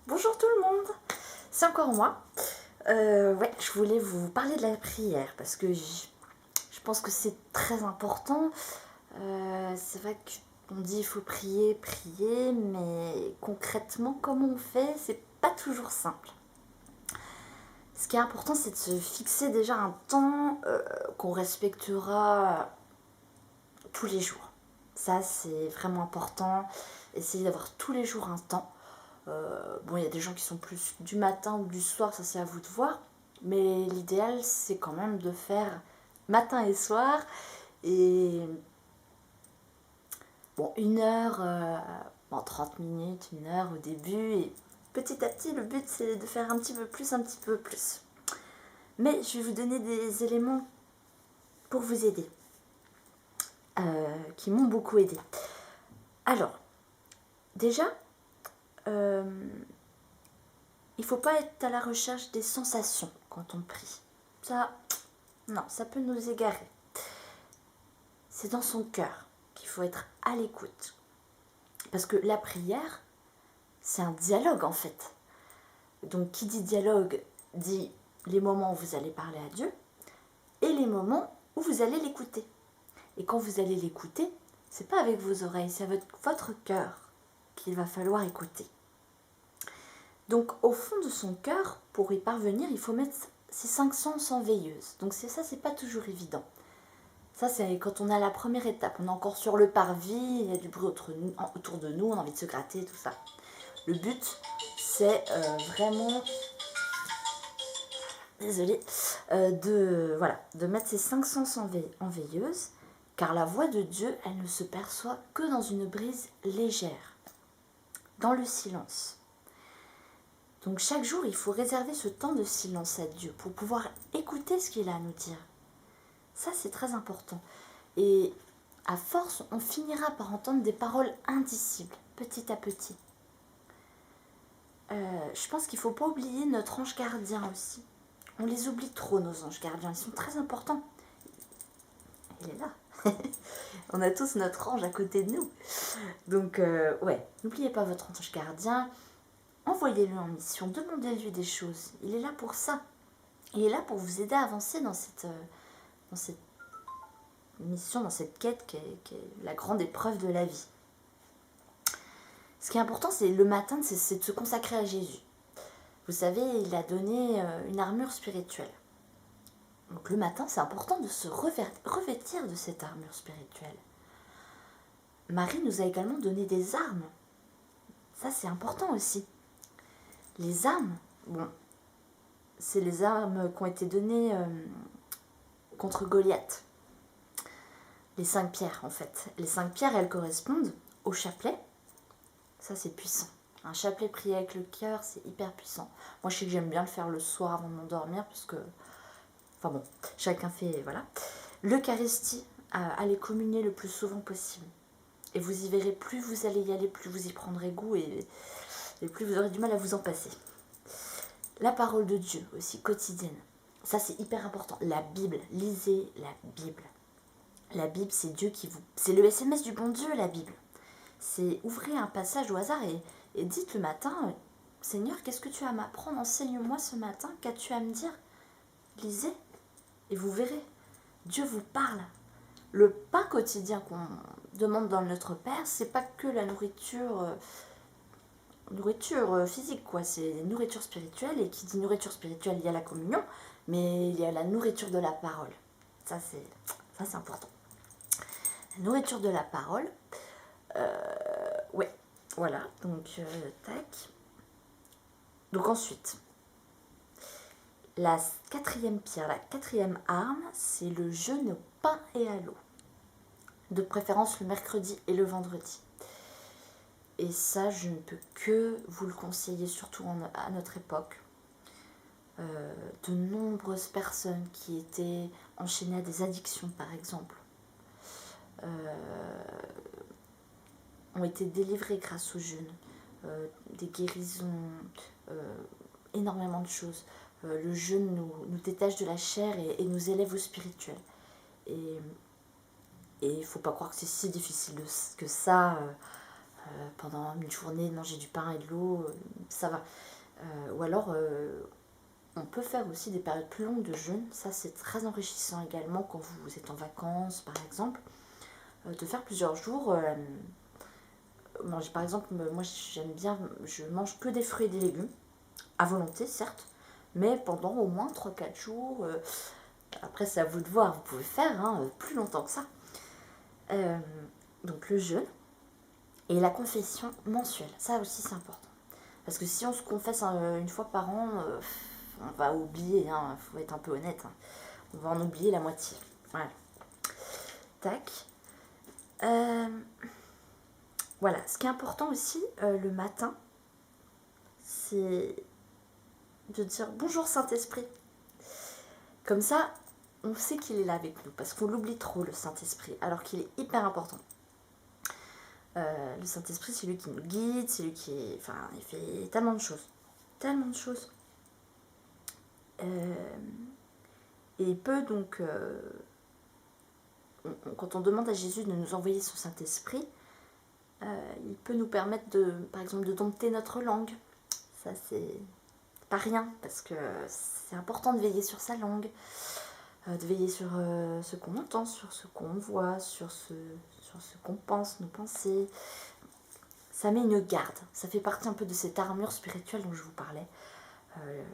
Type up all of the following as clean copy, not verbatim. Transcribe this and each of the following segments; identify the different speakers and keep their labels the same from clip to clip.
Speaker 1: Bonjour tout le monde, c'est encore moi. Je voulais vous parler de la prière parce que je pense que c'est très important. C'est vrai qu'on dit il faut prier, prier, mais concrètement, comment on fait, c'est pas toujours simple. Ce qui est important, c'est de se fixer déjà un temps qu'on respectera tous les jours. Ça, c'est vraiment important. Essayer d'avoir tous les jours un temps. Bon, il y a des gens qui sont plus du matin ou du soir, ça c'est à vous de voir. Mais l'idéal, c'est quand même de faire matin et soir. Et bon, 1 heure, 30 minutes, 1 heure au début. Et petit à petit, le but, c'est de faire un petit peu plus, un petit peu plus. Mais je vais vous donner des éléments pour vous aider, qui m'ont beaucoup aidé. Alors, déjà, euh, il ne faut pas être à la recherche des sensations quand on prie. Ça, non, ça peut nous égarer. C'est dans son cœur qu'il faut être à l'écoute. Parce que la prière, c'est un dialogue en fait. Donc qui dit dialogue dit les moments où vous allez parler à Dieu et les moments où vous allez l'écouter. Et quand vous allez l'écouter, c'est pas avec vos oreilles, c'est avec votre cœur qu'il va falloir écouter. Donc au fond de son cœur, pour y parvenir, il faut mettre ses 5 sens en veilleuse. Donc c'est pas toujours évident. Ça, c'est quand on a la première étape. On est encore sur le parvis, il y a du bruit autour de nous, on a envie de se gratter, tout ça. Le but, c'est vraiment, désolée, de mettre ses 5 sens en veilleuse, car la voix de Dieu, elle ne se perçoit que dans une brise légère, dans le silence. Donc chaque jour, il faut réserver ce temps de silence à Dieu pour pouvoir écouter ce qu'il a à nous dire. Ça, c'est très important. Et à force, on finira par entendre des paroles indicibles, petit à petit. Je pense qu'il ne faut pas oublier notre ange gardien aussi. On les oublie trop, nos anges gardiens. Ils sont très importants. Il est là. On a tous notre ange à côté de nous. Donc, n'oubliez pas votre ange gardien. Envoyez-le en mission. Demandez-lui des choses. Il est là pour ça. Il est là pour vous aider à avancer dans cette mission, dans cette quête qui est la grande épreuve de la vie. Ce qui est important, c'est le matin, c'est de se consacrer à Jésus. Vous savez, il a donné une armure spirituelle. Donc le matin, c'est important de se revêtir de cette armure spirituelle. Marie nous a également donné des armes. Ça, c'est important aussi. Les armes, bon, c'est les armes qui ont été données contre Goliath. Les 5 pierres, en fait. Les 5 pierres, elles correspondent au chapelet. Ça, c'est puissant. Un chapelet prié avec le cœur, c'est hyper puissant. Moi, je sais que j'aime bien le faire le soir avant de m'endormir, parce que... Enfin bon, chacun fait... Voilà. L'Eucharistie, allez communier le plus souvent possible. Et vous y verrez, plus vous allez y aller, plus vous y prendrez goût et plus vous aurez du mal à vous en passer. La parole de Dieu aussi, quotidienne. Ça, c'est hyper important. La Bible, lisez la Bible. La Bible, c'est Dieu qui vous... C'est le SMS du bon Dieu, la Bible. C'est ouvrez un passage au hasard et dites le matin, Seigneur, qu'est-ce que tu as à m'apprendre? Enseigne-moi ce matin, qu'as-tu à me dire? Lisez et vous verrez. Dieu vous parle. Le pain quotidien qu'on demande dans Notre Père, c'est pas que la nourriture physique, quoi. C'est nourriture spirituelle, et qui dit nourriture spirituelle, il y a la communion, mais il y a la nourriture de la parole. Ça, c'est important. La nourriture de la parole, voilà, donc, tac. Donc ensuite, la 4e pierre, la 4e arme, c'est le jeûne au pain et à l'eau. De préférence le mercredi et le vendredi. Et ça, je ne peux que vous le conseiller, surtout à notre époque. De nombreuses personnes qui étaient enchaînées à des addictions, par exemple, ont été délivrées grâce au jeûne. Des guérisons, énormément de choses. Le jeûne nous détache de la chair et nous élève au spirituel. Et il ne faut pas croire que c'est si difficile que ça. pendant une journée, manger du pain et de l'eau, ça va. Ou alors, on peut faire aussi des périodes plus longues de jeûne. Ça, c'est très enrichissant également quand vous êtes en vacances, par exemple. De faire plusieurs jours. Manger, par exemple, moi j'aime bien, je mange que des fruits et des légumes, à volonté certes, mais pendant au moins 3 4 jours. Après, c'est à vous de voir, vous pouvez faire plus longtemps que ça. Donc le jeûne et la confession mensuelle, ça aussi c'est important. Parce que si on se confesse une fois par an, on va oublier, faut être un peu honnête, on va en oublier la moitié. Voilà. Tac. Voilà, ce qui est important aussi le matin, c'est de dire bonjour Saint-Esprit. Comme ça, on sait qu'il est là avec nous, parce qu'on l'oublie trop le Saint-Esprit, alors qu'il est hyper important. Le Saint-Esprit, c'est lui qui nous guide, c'est lui qui est... Enfin, il fait tellement de choses. Tellement de choses. Et il peut donc... quand on demande à Jésus de nous envoyer son Saint-Esprit, il peut nous permettre, par exemple, de dompter notre langue. Ça, c'est pas rien, parce que c'est important de veiller sur sa langue, de veiller sur ce qu'on entend, sur ce qu'on voit, sur ce qu'on pense, nos pensées. Ça met une garde, ça fait partie un peu de cette armure spirituelle dont je vous parlais.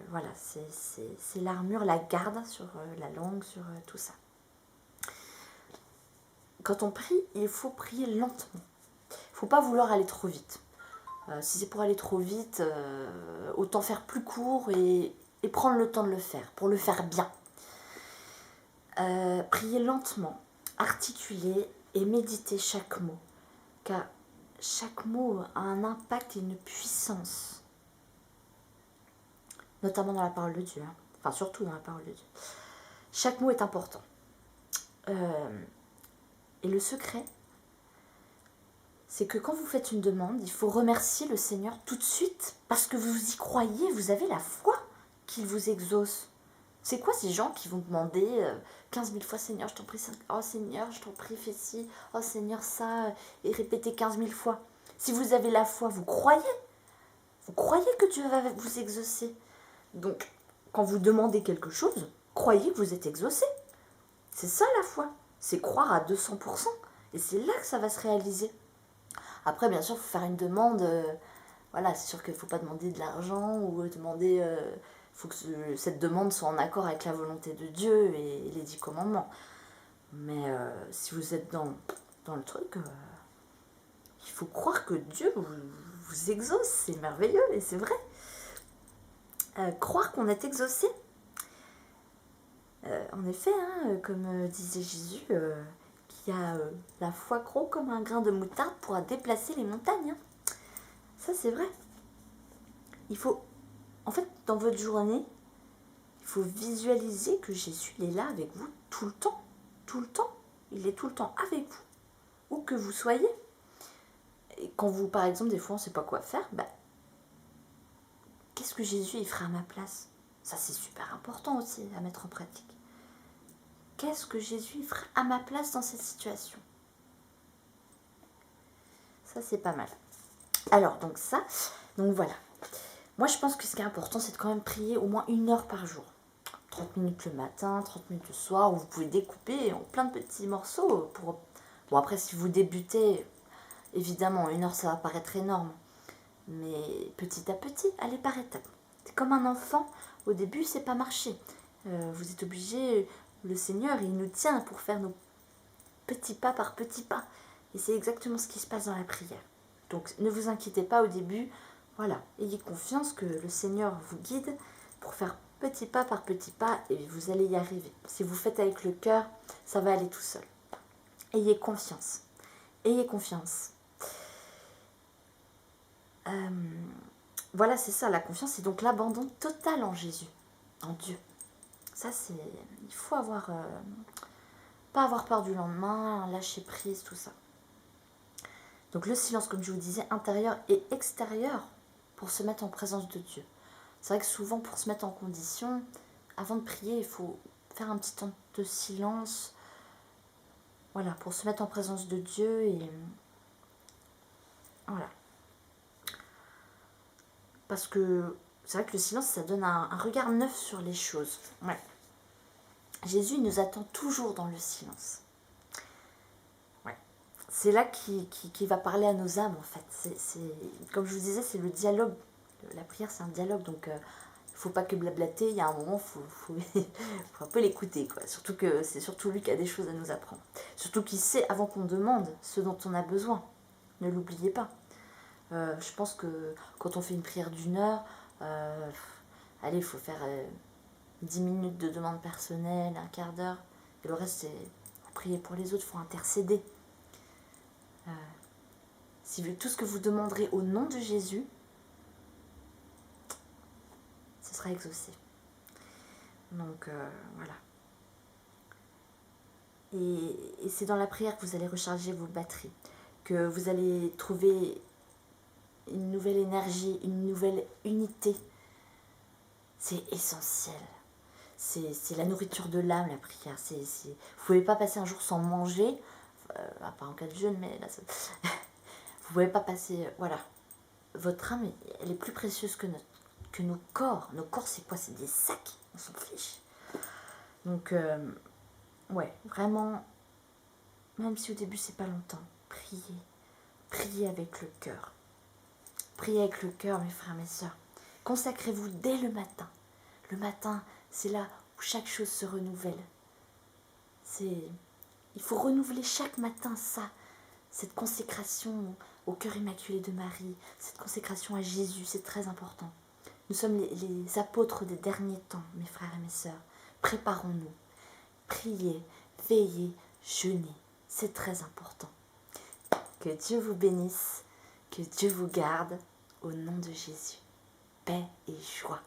Speaker 1: Voilà, c'est l'armure, la garde sur la langue, sur tout ça. Quand on prie, il faut prier lentement. Il ne faut pas vouloir aller trop vite. Si c'est pour aller trop vite, autant faire plus court et prendre le temps de le faire, pour le faire bien. Prier lentement, articuler et méditer chaque mot, car chaque mot a un impact et une puissance, notamment dans la parole de Dieu, enfin surtout dans la parole de Dieu. Chaque mot est important. Et le secret, c'est que quand vous faites une demande, il faut remercier le Seigneur tout de suite, parce que vous y croyez, vous avez la foi qu'il vous exauce. C'est quoi ces gens qui vont demander 15 000 fois Seigneur, je t'en prie, oh Seigneur, je t'en prie, fais ci, oh Seigneur, ça, et répétez 15 000 fois. Si vous avez la foi, vous croyez que Dieu va vous exaucer. Donc, quand vous demandez quelque chose, croyez que vous êtes exaucé. C'est ça la foi, c'est croire à 200%, et c'est là que ça va se réaliser. Après, bien sûr, il faut faire une demande, voilà, c'est sûr qu'il ne faut pas demander de l'argent, ou demander... faut que cette demande soit en accord avec la volonté de Dieu et les 10 commandements. Mais si vous êtes dans le truc, il faut croire que Dieu vous exauce, c'est merveilleux et c'est vrai. Croire qu'on est exaucé. En effet, comme disait Jésus, qui a la foi gros comme un grain de moutarde pourra déplacer les montagnes. Ça, c'est vrai. Il faut, en fait, dans votre journée, il faut visualiser que Jésus il est là avec vous tout le temps. Tout le temps. Il est tout le temps avec vous. Où que vous soyez. Et quand vous, par exemple, des fois, on ne sait pas quoi faire, qu'est-ce que Jésus il ferait à ma place? Ça, c'est super important aussi à mettre en pratique. Qu'est-ce que Jésus il ferait à ma place dans cette situation? Ça, c'est pas mal. Alors, donc voilà. Moi, je pense que ce qui est important, c'est de quand même prier au moins 1 heure par jour. 30 minutes le matin, 30 minutes le soir, où vous pouvez découper en plein de petits morceaux. Bon, après, si vous débutez, évidemment, 1 heure, ça va paraître énorme. Mais petit à petit, allez par étapes. C'est comme un enfant, au début, c'est pas marché. Vous êtes obligé, le Seigneur, il nous tient pour faire nos petits pas par petits pas. Et c'est exactement ce qui se passe dans la prière. Donc, ne vous inquiétez pas au début. Voilà, ayez confiance que le Seigneur vous guide pour faire petit pas par petit pas et vous allez y arriver. Si vous faites avec le cœur, ça va aller tout seul. Ayez confiance. Ayez confiance. Voilà, c'est ça, la confiance, c'est donc l'abandon total en Jésus, en Dieu. Ça, c'est... Il faut pas avoir peur du lendemain, lâcher prise, tout ça. Donc le silence, comme je vous disais, intérieur et extérieur, pour se mettre en présence de Dieu. C'est vrai que souvent, pour se mettre en condition, avant de prier, il faut faire un petit temps de silence. Voilà, pour se mettre en présence de Dieu et Voilà. Parce que c'est vrai que le silence, ça donne un regard neuf sur les choses. Ouais. Jésus nous attend toujours dans le silence. Ouais. C'est là qu'il va parler à nos âmes, en fait. Comme je vous disais, c'est le dialogue. La prière, c'est un dialogue, donc il ne faut pas que blablater. Il y a un moment, faut un peu l'écouter, quoi. Surtout que c'est surtout lui qui a des choses à nous apprendre. Surtout qu'il sait, avant qu'on demande, ce dont on a besoin. Ne l'oubliez pas. Je pense que quand on fait une prière d'1 heure, allez, il faut faire 10 minutes de demande personnelle, un quart d'heure. Et le reste, c'est prier pour les autres, il faut intercéder. Si tout ce que vous demanderez au nom de Jésus, ce sera exaucé. Donc voilà. Et c'est dans la prière que vous allez recharger vos batteries, que vous allez trouver une nouvelle énergie, une nouvelle unité. C'est essentiel. C'est la nourriture de l'âme, la prière. Vous ne pouvez pas passer un jour sans manger, à part en cas de jeûne, mais là, vous ne pouvez pas passer... voilà. Votre âme, elle est plus précieuse que nos corps. Nos corps, c'est quoi? C'est des sacs. On s'en fiche. Donc, ouais, vraiment, même si au début, c'est pas longtemps, priez. Priez avec le cœur. Priez avec le cœur, mes frères, mes sœurs. Consacrez-vous dès le matin. Le matin, c'est là où chaque chose se renouvelle. Il faut renouveler chaque matin ça, cette consécration au cœur immaculé de Marie, cette consécration à Jésus, c'est très important. Nous sommes les apôtres des derniers temps, mes frères et mes sœurs. Préparons-nous. Priez, veillez, jeûnez. C'est très important. Que Dieu vous bénisse, que Dieu vous garde, au nom de Jésus. Paix et joie.